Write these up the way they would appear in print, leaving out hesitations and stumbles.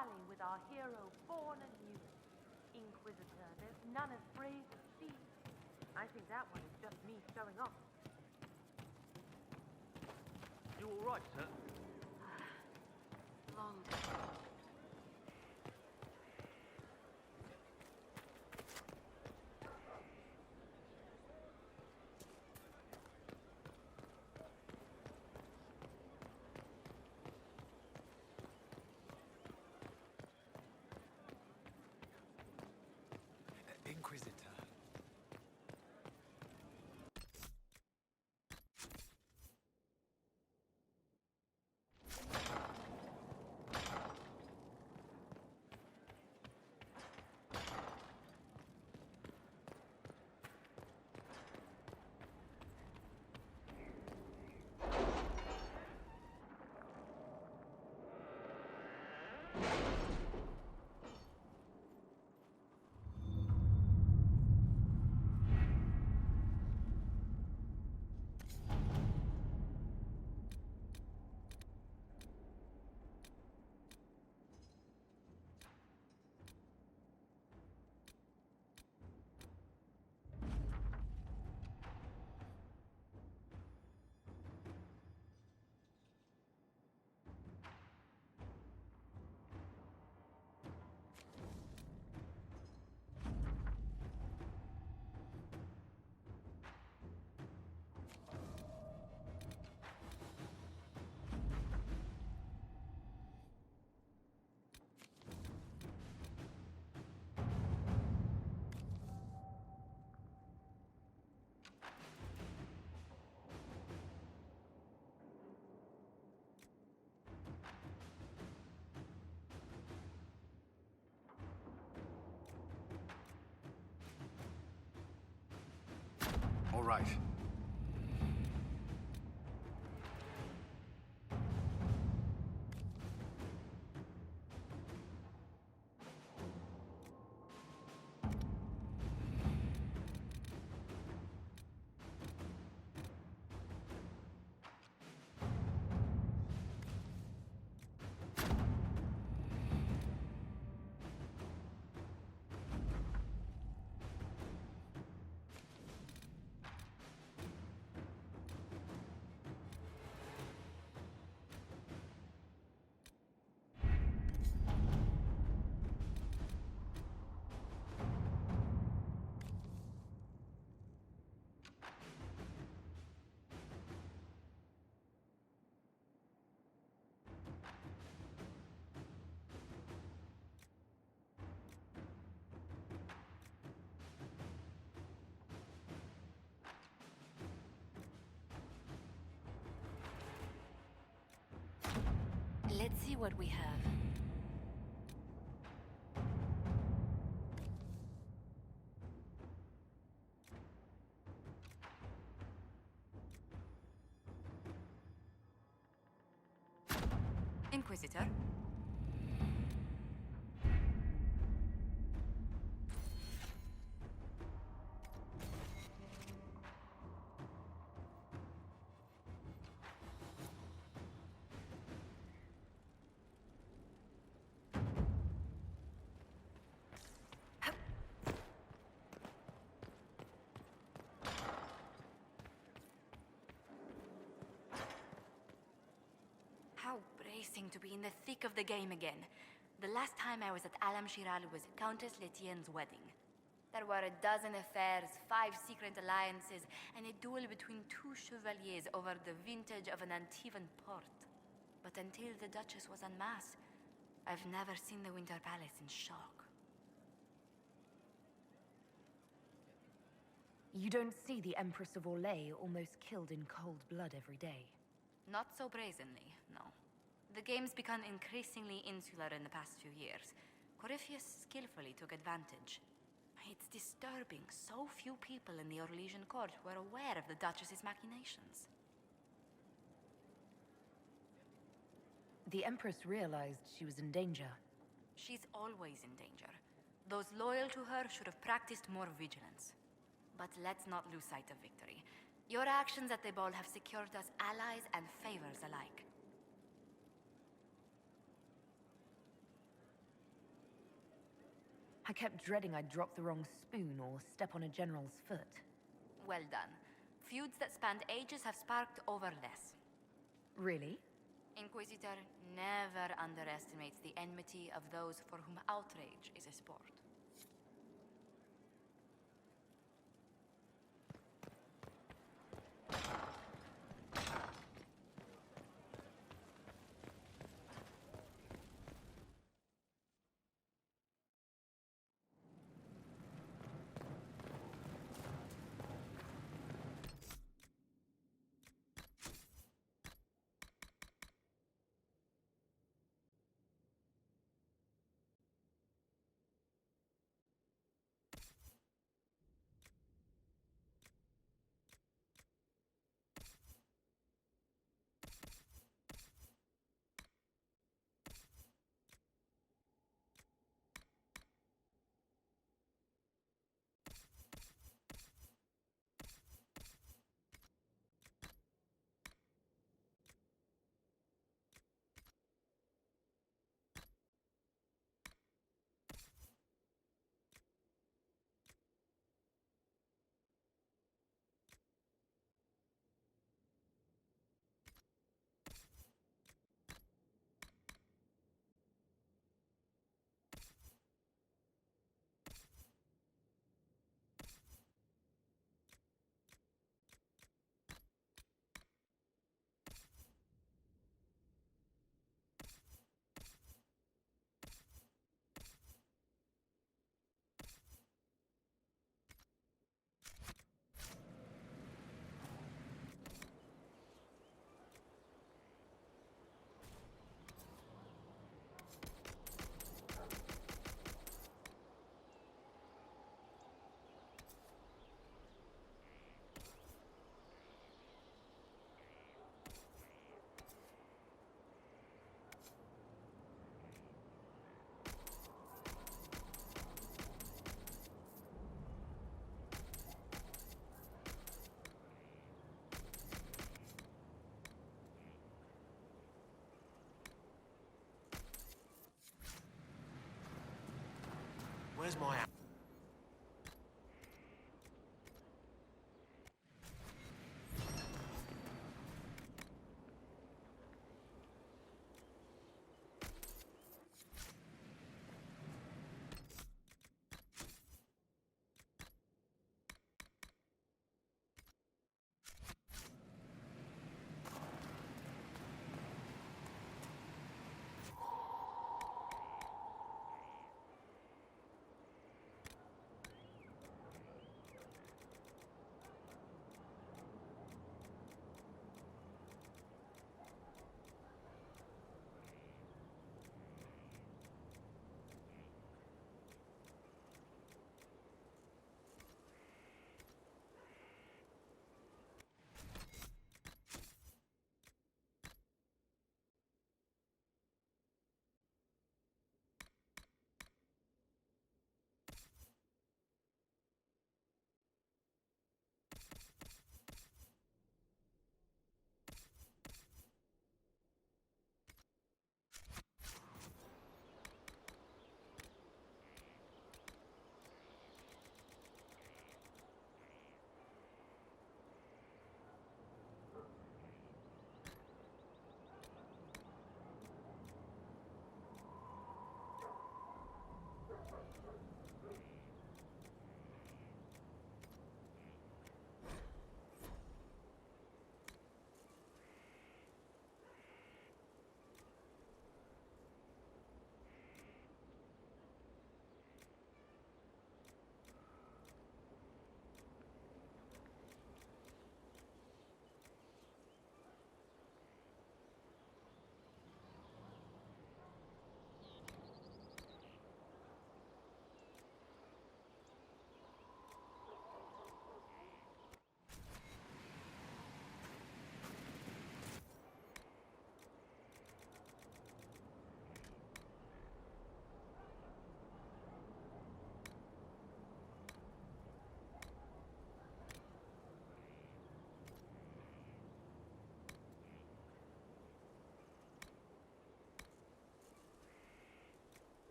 rally with our hero born anew. Inquisitor, there's none as brave as she. I think that one is just me showing off. You all right, sir? Long time. Inquisitor. All right. Let's see what we have. Inquisitor? How bracing to be in the thick of the game again. The last time I was at Alam Shiral was Countess Letienne's wedding. There were a dozen affairs, 5 secret alliances, and a duel between 2 chevaliers over the vintage of an Antivan port. But until the Duchess was unmasked, I've never seen the Winter Palace in shock. You don't see the Empress of Orlais almost killed in cold blood every day. Not so brazenly, no. The game's become increasingly insular in the past few years. Corypheus skillfully took advantage. It's disturbing so few people in the Orlesian court were aware of the Duchess's machinations. The Empress realized she was in danger. She's always in danger. Those loyal to her should have practiced more vigilance. But let's not lose sight of victory. Your actions at the ball have secured us allies and favors alike. I kept dreading I'd drop the wrong spoon or step on a general's foot. Well done. Feuds that spanned ages have sparked over less. Really? Inquisitor never underestimates the enmity of those for whom outrage is a sport. Where's my...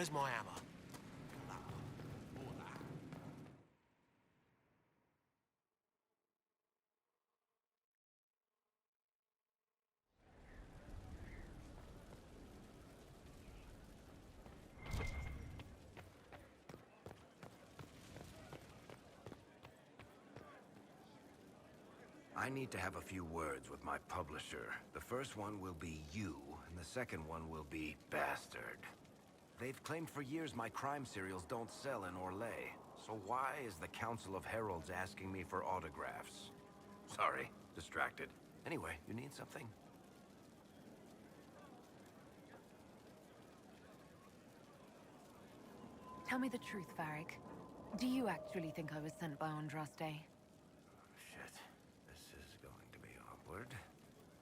Where's my hammer? I need to have a few words with my publisher. The first one will be you, and the second one will be Bastard. They've claimed for years my crime serials don't sell in Orlais. So why is the Council of Heralds asking me for autographs? Sorry, distracted. Anyway, you need something? Tell me the truth, Varric. Do you actually think I was sent by Andraste? Shit. This is going to be awkward.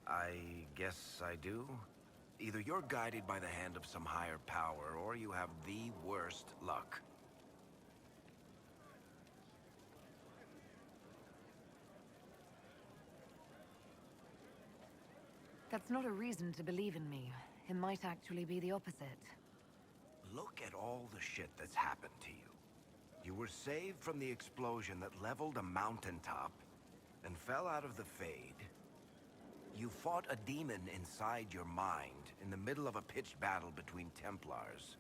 I guess I do. Either you're guided by the hand of some higher power, or you have the worst luck. That's not a reason to believe in me. It might actually be the opposite. Look at all the shit that's happened to you. You were saved from the explosion that leveled a mountaintop and fell out of the Fade. You fought a demon inside your mind in the middle of a pitched battle between Templars.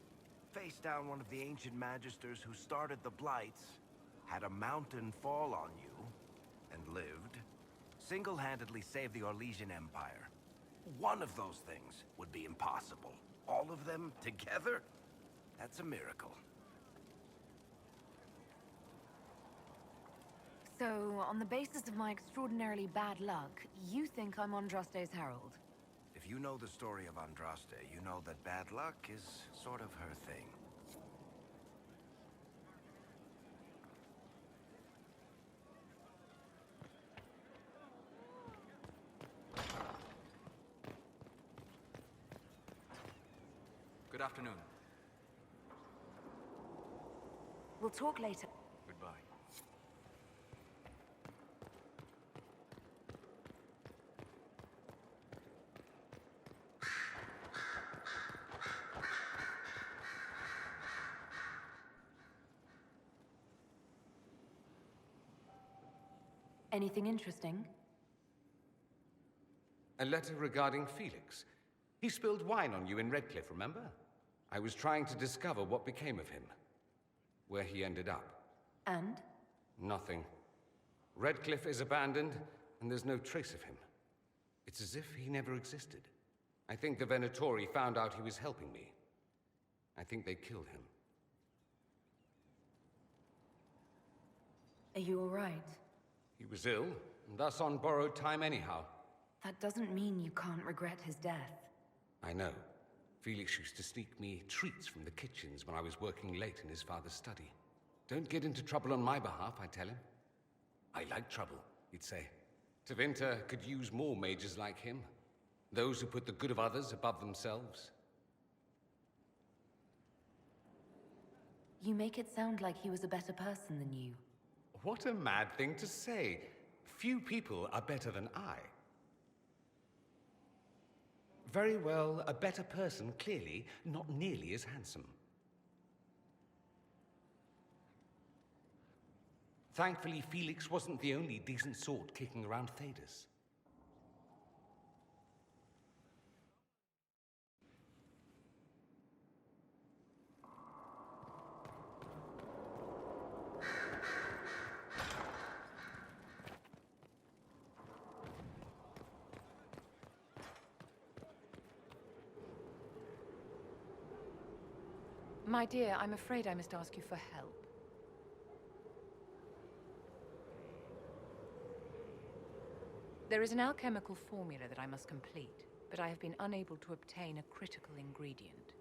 Faced down one of the ancient magisters who started the Blights, had a mountain fall on you, and lived. Single-handedly saved the Orlesian Empire. One of those things would be impossible. All of them together? That's a miracle. So, on the basis of my extraordinarily bad luck, you think I'm Andraste's herald? If you know the story of Andraste, you know that bad luck is sort of her thing. Good afternoon. We'll talk later. Goodbye. Anything interesting? A letter regarding Felix. He spilled wine on you in Redcliffe, remember? I was trying to discover what became of him. Where he ended up. And? Nothing. Redcliffe is abandoned, and there's no trace of him. It's as if he never existed. I think the Venatori found out he was helping me. I think they killed him. Are you all right? He was ill, and thus on borrowed time anyhow. That doesn't mean you can't regret his death. I know. Felix used to sneak me treats from the kitchens when I was working late in his father's study. Don't get into trouble on my behalf, I tell him. I like trouble, he'd say. Tevinter could use more mages like him. Those who put the good of others above themselves. You make it sound like he was a better person than you. What a mad thing to say. Few people are better than I. Very well, a better person, clearly, not nearly as handsome. Thankfully, Felix wasn't the only decent sort kicking around Thedas. My dear, I'm afraid I must ask you for help. There is an alchemical formula that I must complete, but I have been unable to obtain a critical ingredient.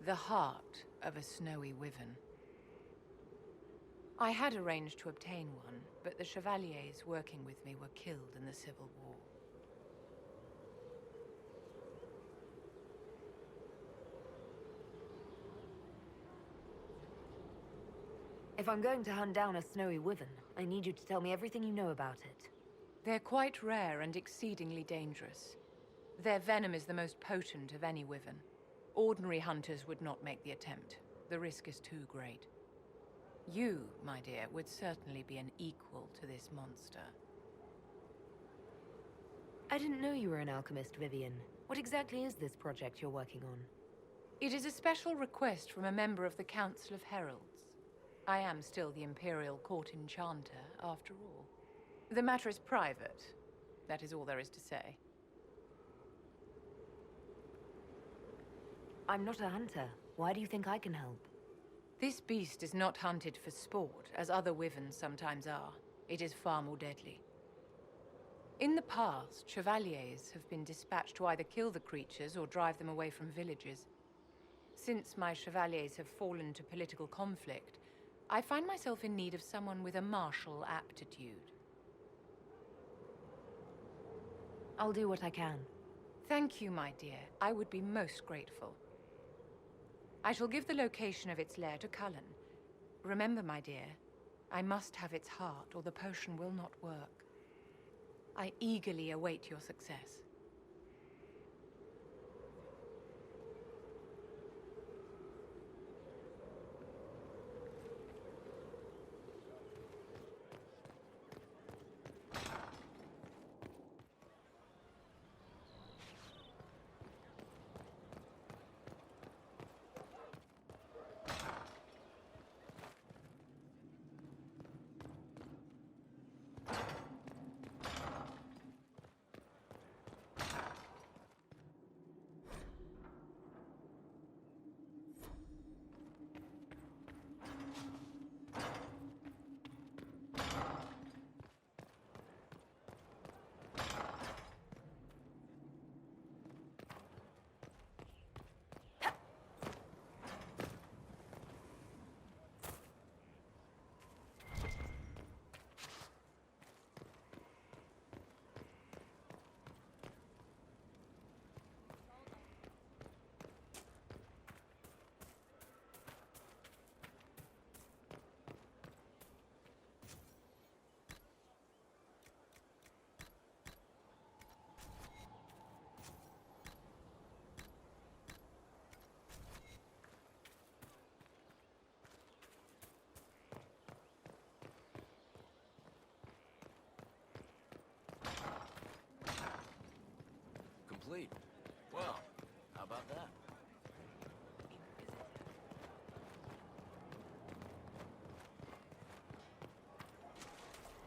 The heart of a snowy wyvern. I had arranged to obtain one, but the chevaliers working with me were killed in the Civil War. If I'm going to hunt down a snowy wyvern, I need you to tell me everything you know about it. They're quite rare and exceedingly dangerous. Their venom is the most potent of any wyvern. Ordinary hunters would not make the attempt. The risk is too great. You, my dear, would certainly be an equal to this monster. I didn't know you were an alchemist, Vivian. What exactly is this project you're working on? It is a special request from a member of the Council of Heralds. I am still the Imperial Court Enchanter, after all. The matter is private. That is all there is to say. I'm not a hunter. Why do you think I can help? This beast is not hunted for sport, as other wyverns sometimes are. It is far more deadly. In the past, chevaliers have been dispatched to either kill the creatures or drive them away from villages. Since my chevaliers have fallen to political conflict, I find myself in need of someone with a martial aptitude. I'll do what I can. Thank you, my dear. I would be most grateful. I shall give the location of its lair to Cullen. Remember, my dear, I must have its heart, or the potion will not work. I eagerly await your success. Complete. Well, how about that?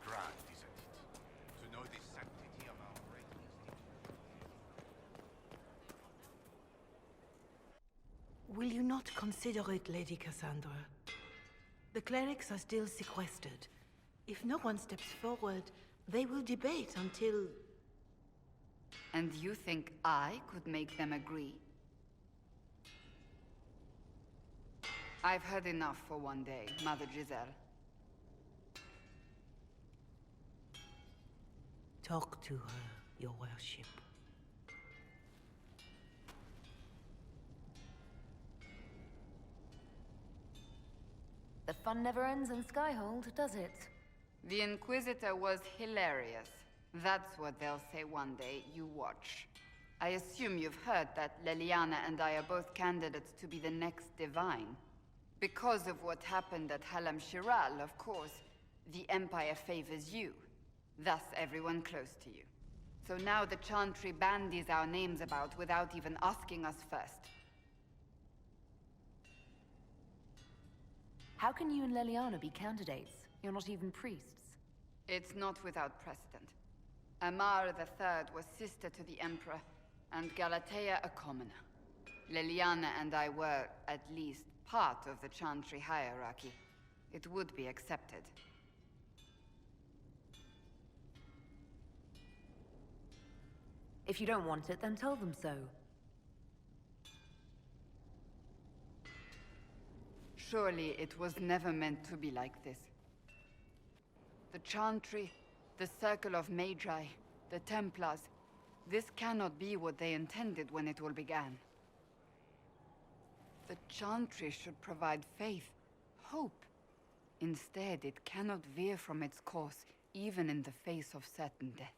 Grand, isn't it? To know the sanctity of our great institution. Will you not consider it, Lady Cassandra? The clerics are still sequestered. If no one steps forward, they will debate until... And you think I could make them agree? I've heard enough for one day, Mother Giselle. Talk to her, your worship. The fun never ends in Skyhold, does it? The Inquisitor was hilarious. That's what they'll say one day, you watch. I assume you've heard that Leliana and I are both candidates to be the next Divine. Because of what happened at Halam Shiral, of course, the Empire favors you. Thus everyone close to you. So now the Chantry bandies our names about without even asking us first. How can you and Leliana be candidates? You're not even priests. It's not without precedent. Amar III was sister to the Emperor, and Galatea a commoner. Leliana and I were, at least, part of the Chantry hierarchy. It would be accepted. If you don't want it, then tell them so. Surely it was never meant to be like this. The Chantry, the Circle of Magi, the Templars, this cannot be what they intended when it all began. The Chantry should provide faith, hope. Instead, it cannot veer from its course, even in the face of certain death.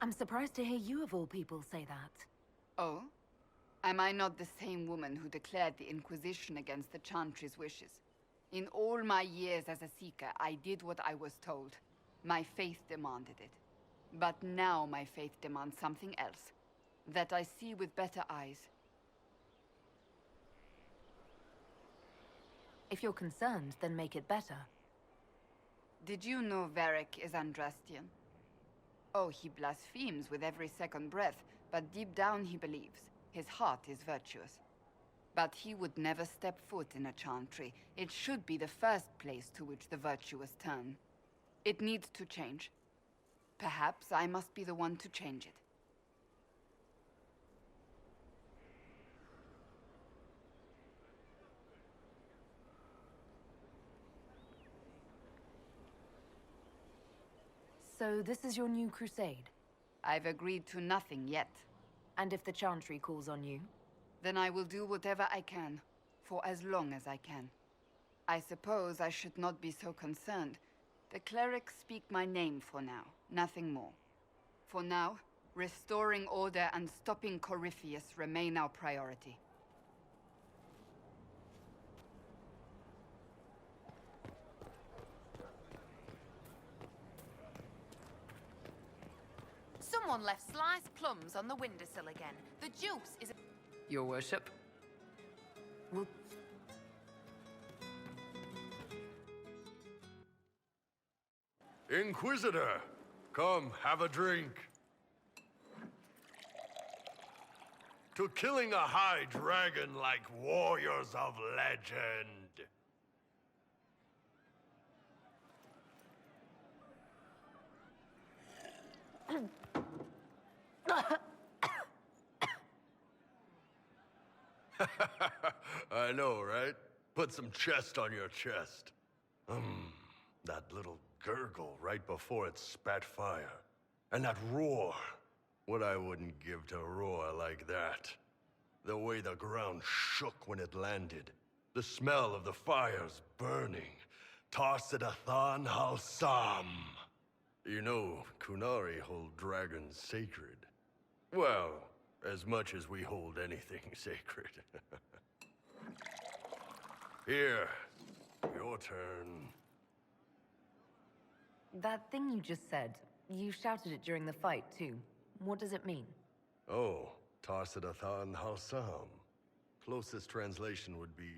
I'm surprised to hear you of all people say that. Oh? Am I not the same woman who declared the Inquisition against the Chantry's wishes? In all my years as a Seeker, I did what I was told. My faith demanded it. But now my faith demands something else. That I see with better eyes. If you're concerned, then make it better. Did you know Varric is Andrastian? Oh, he blasphemes with every second breath, but deep down he believes. His heart is virtuous. But he would never step foot in a Chantry. It should be the first place to which the virtuous turn. It needs to change. Perhaps I must be the one to change it. So this is your new crusade? I've agreed to nothing yet. And if the Chantry calls on you? Then I will do whatever I can, for as long as I can. I suppose I should not be so concerned. The clerics speak my name for now, nothing more. For now, restoring order and stopping Corypheus remain our priority. Someone left sliced plums on the windowsill again. The juice is... Your worship? Well, Inquisitor, come have a drink. To killing a high dragon like warriors of legend. I know, right? Put some chest on your chest. That little gurgle right before it spat fire. And that roar. What I wouldn't give to roar like that. The way the ground shook when it landed. The smell of the fires burning. Tarsidathan Halsam. You know, Kunari hold dragons sacred. Well, as much as we hold anything sacred. Here, your turn. that thing you just said, you shouted it during the fight, too. What does it mean? Oh, Tarsidathan Halsam. Closest translation would be,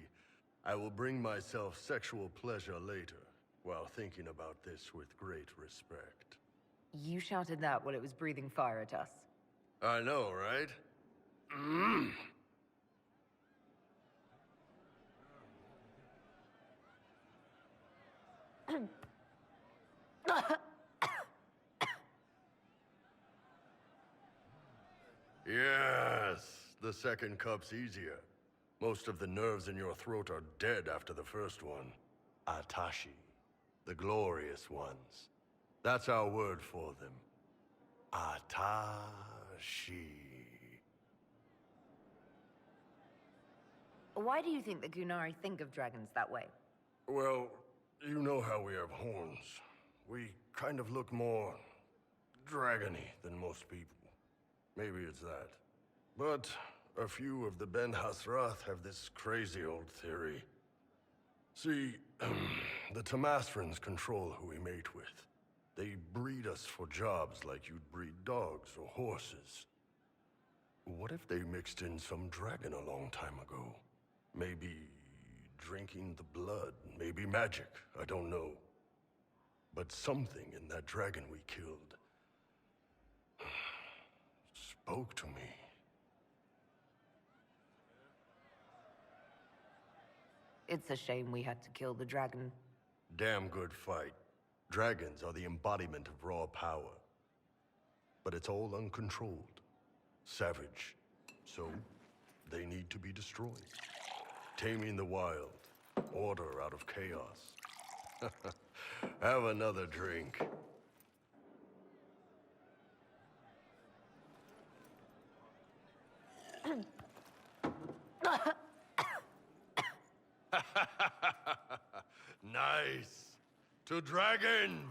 I will bring myself sexual pleasure later, while thinking about this with great respect. You shouted that while it was breathing fire at us. I know, right? Yes, the second cup's easier. Most of the nerves in your throat are dead after the first one. Atashi, the glorious ones. That's our word for them. Atashi. Why do you think the Gunari think of dragons that way? Well, you know how we have horns. We kind of look more dragony than most people. Maybe it's that. But a few of the Ben Hasrath have this crazy old theory. See, the Tamasrans control who we mate with. They breed us for jobs like you'd breed dogs or horses. What if they mixed in some dragon a long time ago? Maybe drinking the blood, maybe magic, I don't know. But something in that dragon we killed spoke to me. It's a shame we had to kill the dragon. Damn good fight. Dragons are the embodiment of raw power. But it's all uncontrolled. Savage. So, they need to be destroyed. Taming the wild. Order out of chaos. Have another drink. Nice. To dragons.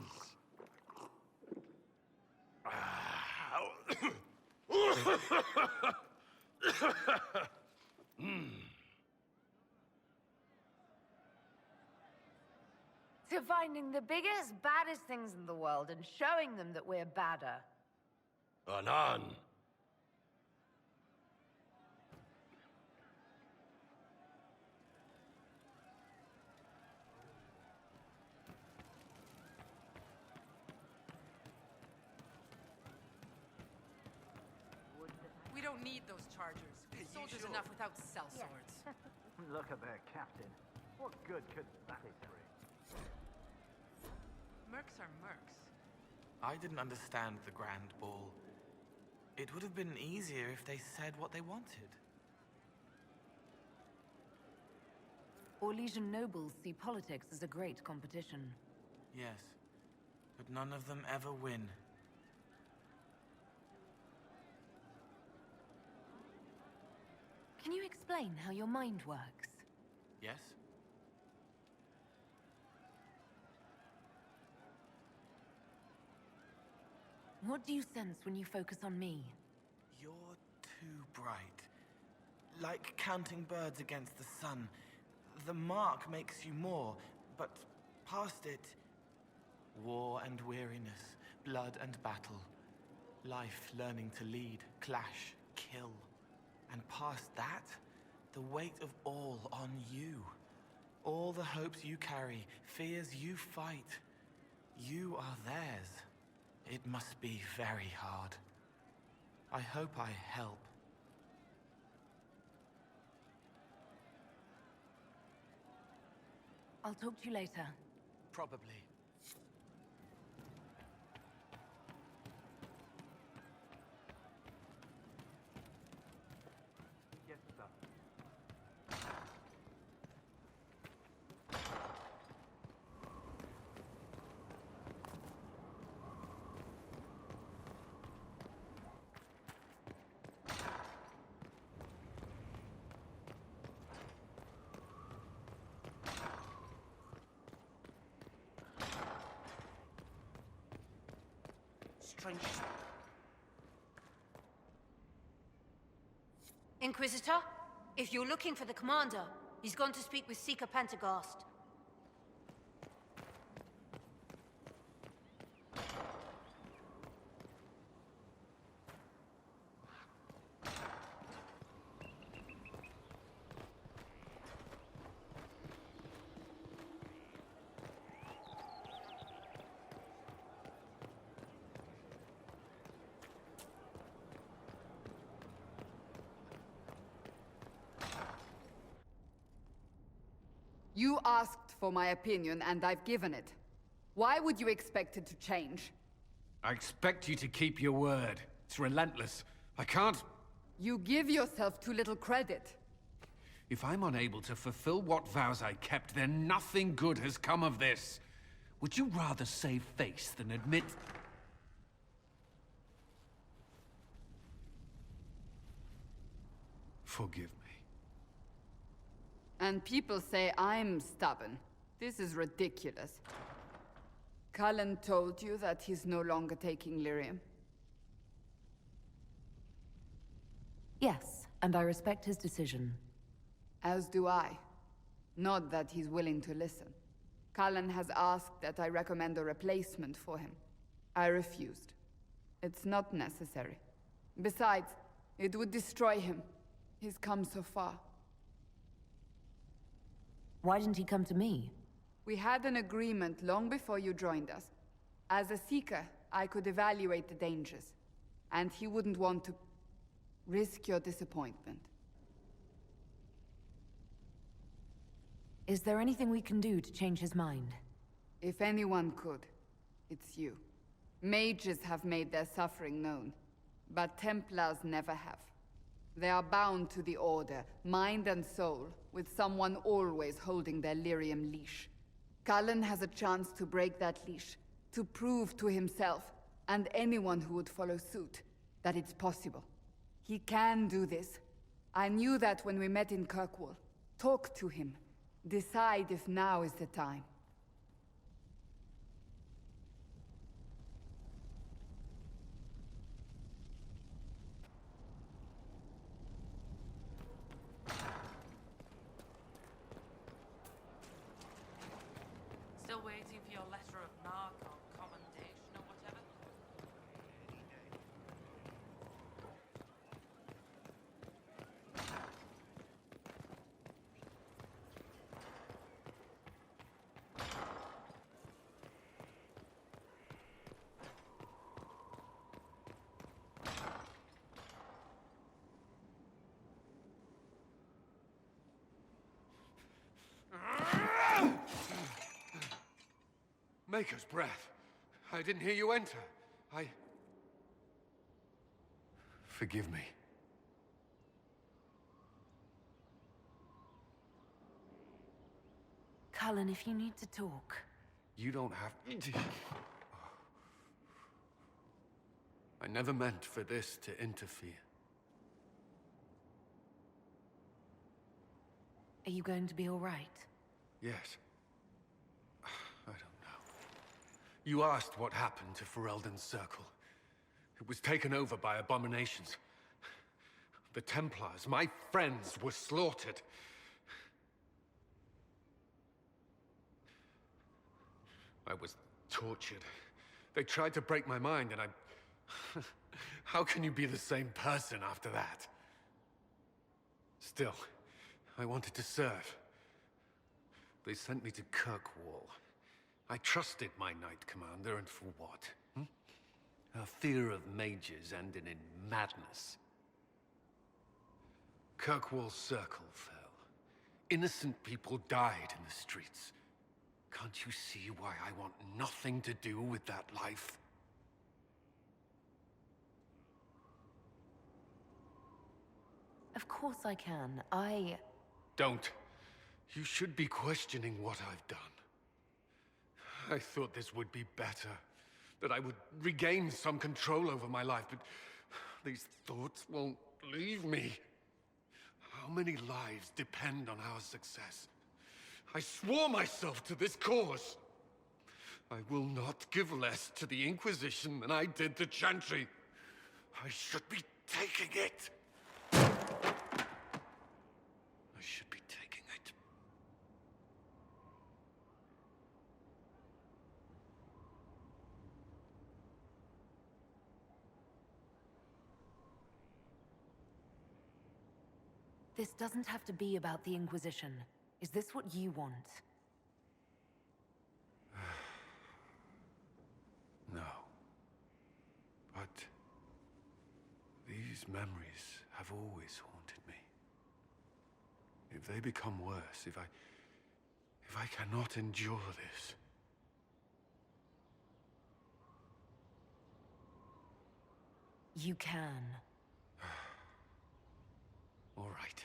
To finding the biggest, baddest things in the world and showing them that we're badder. Anan! We don't need those chargers. We've soldiers enough without cell swords. Look at their captain. What good could that bring? Mercs are mercs. I didn't understand the Grand Ball. It would have been easier if they said what they wanted. Orlesian nobles see politics as a great competition. Yes, but none of them ever win. Can you explain how your mind works? Yes? What do you sense when you focus on me? You're too bright. Like counting birds against the sun. The mark makes you more, but past it... war and weariness, blood and battle. Life learning to lead, clash, kill. And past that, the weight of all on you. All the hopes you carry, fears you fight. You are theirs. It must be very hard. I hope I help. I'll talk to you later. Probably. Yes, sir. Strange. Inquisitor, if you're looking for the commander, he's gone to speak with Seeker Pentagast. You asked for my opinion, and I've given it. Why would you expect it to change? I expect you to keep your word. It's relentless. I can't... You give yourself too little credit. If I'm unable to fulfill what vows I kept, then nothing good has come of this. Would you rather save face than admit... Forgive me. And people say I'm stubborn. This is ridiculous. Cullen told you that he's no longer taking lyrium? Yes, and I respect his decision. As do I. Not that he's willing to listen. Cullen has asked that I recommend a replacement for him. I refused. It's not necessary. Besides, it would destroy him. He's come so far. Why didn't he come to me? We had an agreement long before you joined us. As a Seeker, I could evaluate the dangers. And he wouldn't want to risk your disappointment. Is there anything we can do to change his mind? If anyone could, it's you. Mages have made their suffering known, but Templars never have. They are bound to the Order, mind and soul, with someone always holding their lyrium leash. Cullen has a chance to break that leash, to prove to himself, and anyone who would follow suit, that it's possible. He can do this. I knew that when we met in Kirkwall. Talk to him. Decide if now is the time. Maker's breath. I didn't hear you enter. Forgive me. Cullen, if you need to talk. You don't have to. I never meant for this to interfere. Are you going to be all right? Yes. I don't know. You asked what happened to Ferelden's Circle. It was taken over by abominations. The Templars, my friends, were slaughtered. I was tortured. They tried to break my mind, and I... How can you be the same person after that? Still, I wanted to serve. They sent me to Kirkwall. I trusted my Knight Commander, and for what? A fear of mages ended in madness. Kirkwall Circle fell. Innocent people died in the streets. Can't you see why I want nothing to do with that life? Of course I can. Don't. You should be questioning what I've done. I thought this would be better. That I would regain some control over my life, but these thoughts won't leave me. How many lives depend on our success? I swore myself to this cause. I will not give less to the Inquisition than I did to Chantry. I should be taking it. I should be taking it. This doesn't have to be about the Inquisition. Is this what you want? No. But these memories have always haunted me. If they become worse, if I cannot endure this... You can. All right.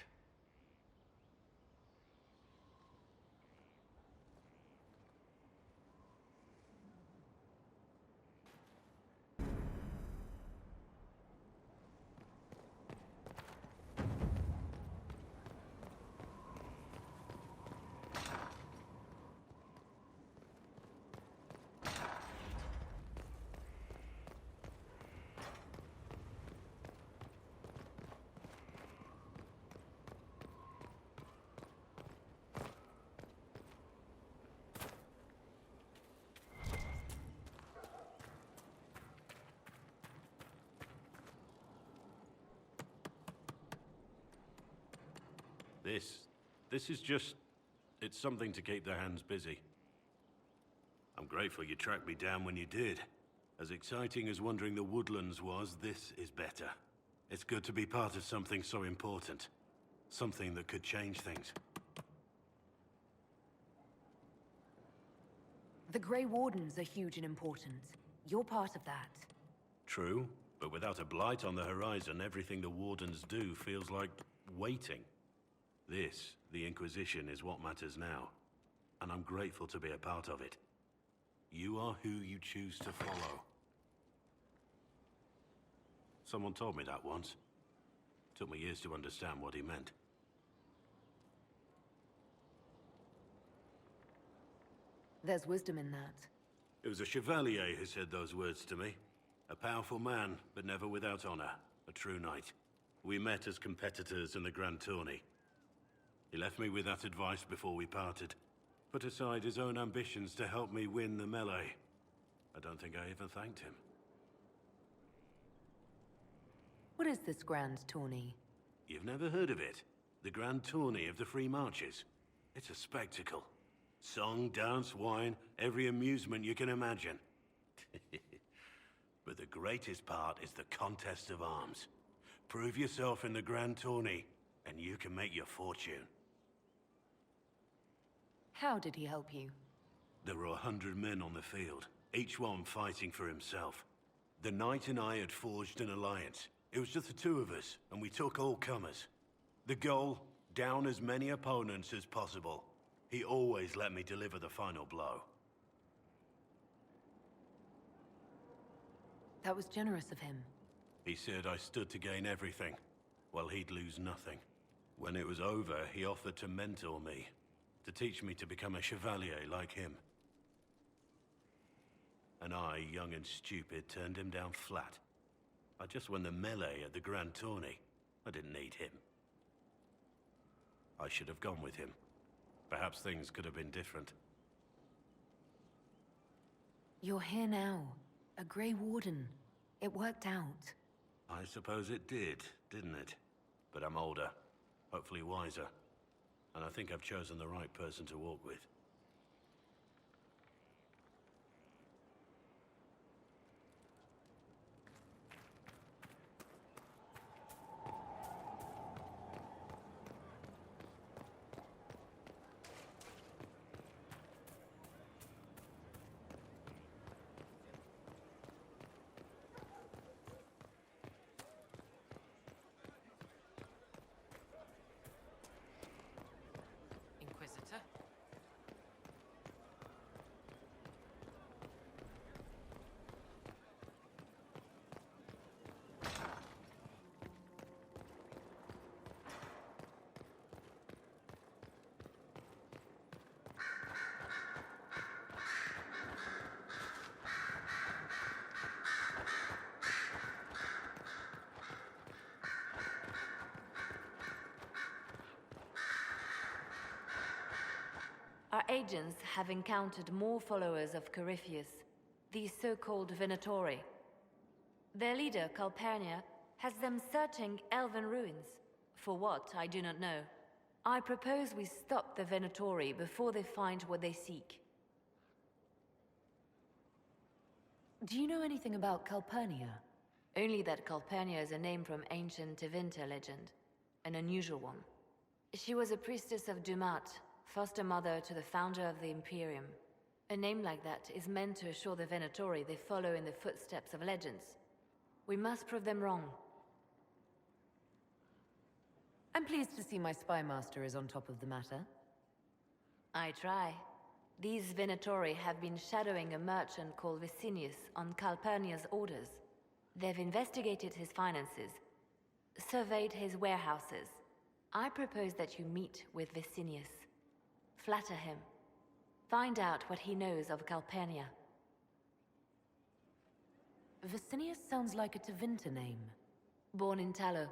This is just... it's something to keep their hands busy. I'm grateful you tracked me down when you did. As exciting as wandering the woodlands was, this is better. It's good to be part of something so important. Something that could change things. The Grey Wardens are huge and important. You're part of that. True, but without a blight on the horizon, everything the Wardens do feels like waiting. This, the Inquisition, is what matters now, and I'm grateful to be a part of it. You are who you choose to follow. Someone told me that once. Took me years to understand what he meant. There's wisdom in that. It was a chevalier who said those words to me. A powerful man, but never without honor. A true knight. We met as competitors in the Grand Tourney. He left me with that advice before we parted. Put aside his own ambitions to help me win the melee. I don't think I even thanked him. What is this Grand Tourney? You've never heard of it? The Grand Tourney of the Free Marches. It's a spectacle. Song, dance, wine, every amusement you can imagine. But the greatest part is the contest of arms. Prove yourself in the Grand Tourney, and you can make your fortune. How did he help you? There were 100 men on the field, each one fighting for himself. The knight and I had forged an alliance. It was just the two of us, and we took all comers. The goal, down as many opponents as possible. He always let me deliver the final blow. That was generous of him. He said I stood to gain everything, while he'd lose nothing. When it was over, he offered to mentor me, to teach me to become a chevalier like him. And I, young and stupid, turned him down flat. I just won the melee at the Grand Tourney. I didn't need him. I should have gone with him. Perhaps things could have been different. You're here now. A Grey Warden. It worked out. I suppose it did, didn't it? But I'm older, hopefully wiser. And I think I've chosen the right person to walk with. Inquisitor? Our agents have encountered more followers of Corypheus, the so-called Venatori. Their leader, Calpurnia, has them searching elven ruins. For what, I do not know. I propose we stop the Venatori before they find what they seek. Do you know anything about Calpurnia? Only that Calpurnia is a name from ancient Tevinter legend. An unusual one. She was a priestess of Dumat, foster mother to the founder of the Imperium. A name like that is meant to assure the Venatori they follow in the footsteps of legends. We must prove them wrong. I'm pleased to see my spy master is on top of the matter. I try. These Venatori have been shadowing a merchant called Vicinius on Calpurnia's orders. They've investigated his finances, surveyed his warehouses. I propose that you meet with Vicinius. Flatter him. Find out what he knows of Calpurnia. Vicinius sounds like a Tevinter name. Born in Tallow.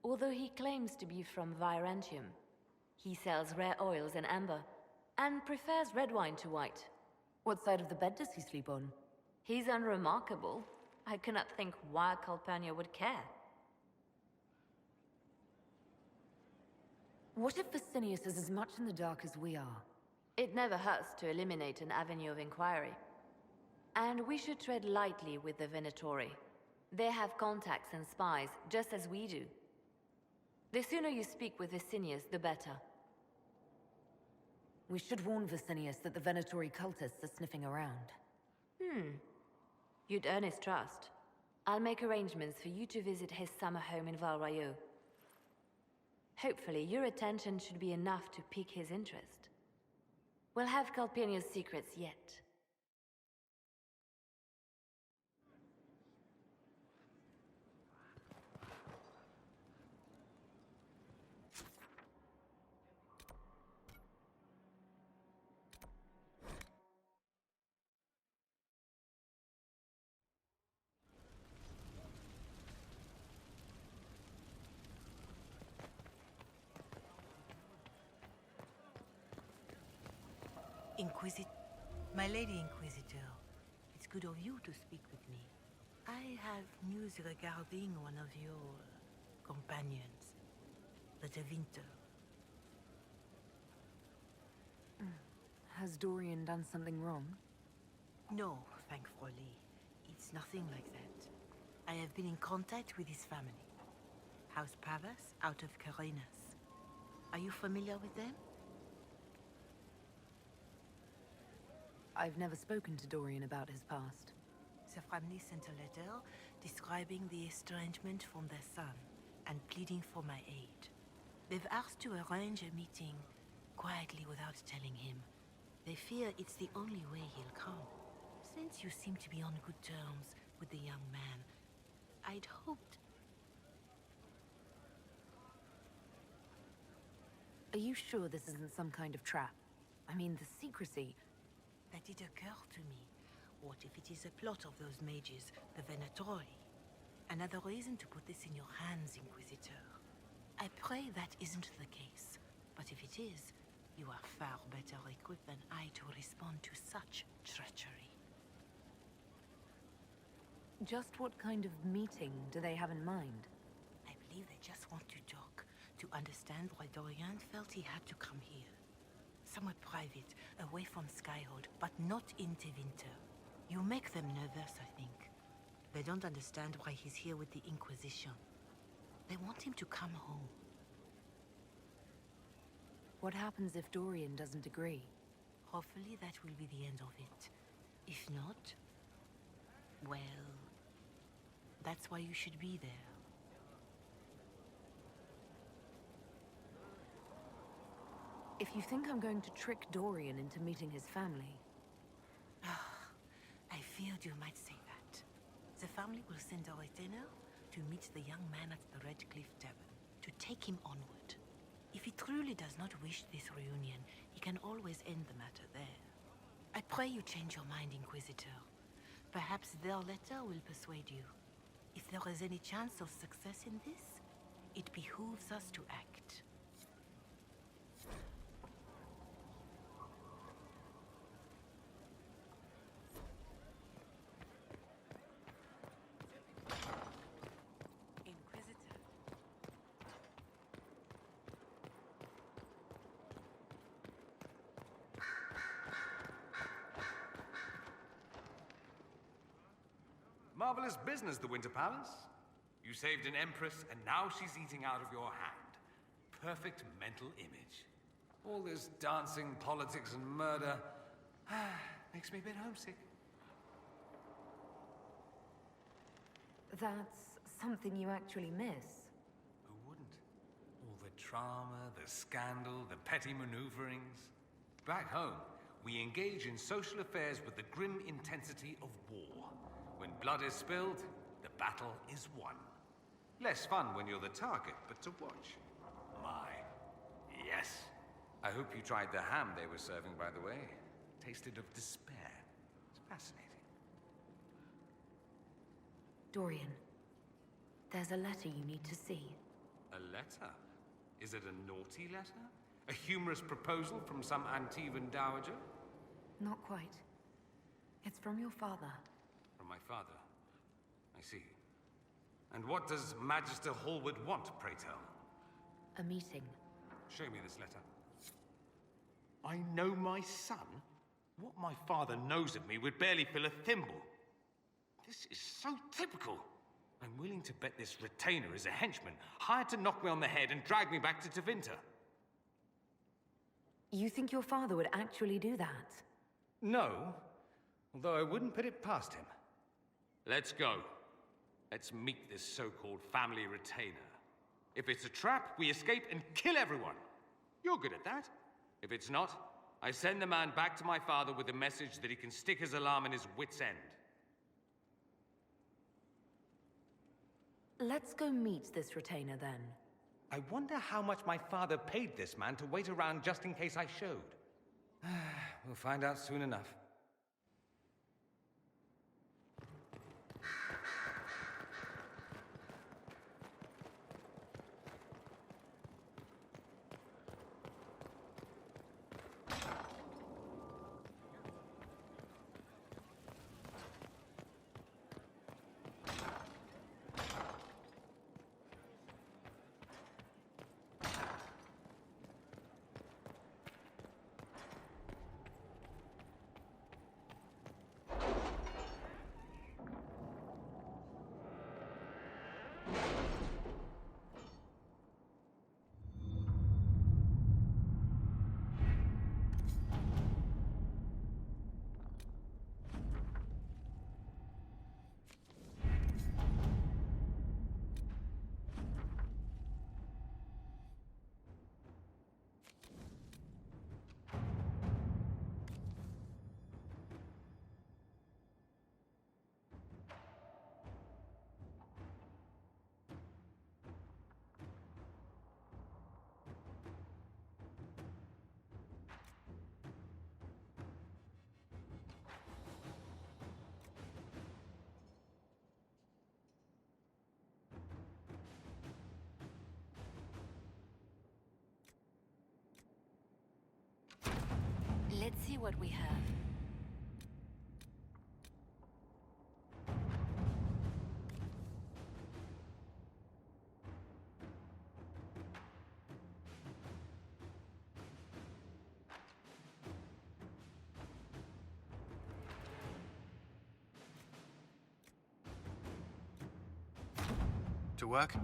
Although he claims to be from Virantium, he sells rare oils and amber, and prefers red wine to white. What side of the bed does he sleep on? He's unremarkable. I cannot think why Calpurnia would care. What if Vicinius is as much in the dark as we are? It never hurts to eliminate an avenue of inquiry. And we should tread lightly with the Venatori. They have contacts and spies, just as we do. The sooner you speak with Vicinius, the better. We should warn Vicinius that the Venatori cultists are sniffing around. You'd earn his trust. I'll make arrangements for you to visit his summer home in Val Royeaux. Hopefully, your attention should be enough to pique his interest. We'll have Calpurnia's secrets yet. My Lady Inquisitor, it's good of you to speak with me. I have news regarding one of your companions, the Tevinter. Has Dorian done something wrong? No, thankfully. It's nothing like that. I have been in contact with his family. House Pavas out of Carenas. Are you familiar with them? I've never spoken to Dorian about his past. The family sent a letter describing the estrangement from their son and pleading for my aid. They've asked to arrange a meeting quietly without telling him. They fear it's the only way he'll come. Since you seem to be on good terms with the young man, I'd hoped... Are you sure this isn't some kind of trap? I mean, the secrecy... That did occur to me. What if it is a plot of those mages, the Venatori? Another reason to put this in your hands, Inquisitor. I pray that isn't the case. But if it is, you are far better equipped than I to respond to such treachery. Just what kind of meeting do they have in mind? I believe they just want to talk, to understand why Dorian felt he had to come here. Somewhere private, away from Skyhold, but not in Tevinter. You make them nervous, I think. They don't understand why he's here with the Inquisition. They want him to come home. What happens if Dorian doesn't agree? Hopefully that will be the end of it. If not, well, that's why you should be there. If you think I'm going to trick Dorian into meeting his family... I feared you might say that. The family will send a retainer to meet the young man at the Red Cliff Tavern, to take him onward. If he truly does not wish this reunion, he can always end the matter there. I pray you change your mind, Inquisitor. Perhaps their letter will persuade you. If there is any chance of success in this, it behooves us to act. Marvelous business, the Winter Palace. You saved an empress, and now she's eating out of your hand. Perfect mental image. All this dancing, politics, and murder makes me a bit homesick. That's something you actually miss. Who wouldn't? All the drama, the scandal, the petty maneuverings. Back home, we engage in social affairs with the grim intensity of war. When blood is spilled, the battle is won. Less fun when you're the target, but to watch. My, yes. I hope you tried the ham they were serving, by the way. Tasted of despair. It's fascinating. Dorian, there's a letter you need to see. A letter? Is it a naughty letter? A humorous proposal from some Antivan dowager? Not quite. It's from your father. From my father. I see. And what does Magister Hallwood want, pray tell? A meeting. Show me this letter. I know my son? What my father knows of me would barely fill a thimble. This is so typical. I'm willing to bet this retainer is a henchman, hired to knock me on the head and drag me back to Tevinter. You think your father would actually do that? No, although I wouldn't put it past him. Let's go. Let's meet this so-called family retainer. If it's a trap, we escape and kill everyone. You're good at that. If it's not, I send the man back to my father with a message that he can stick his alarm in his wit's end. Let's go meet this retainer, then. I wonder how much my father paid this man to wait around just in case I showed. We'll find out soon enough. Let's see what we have. To work?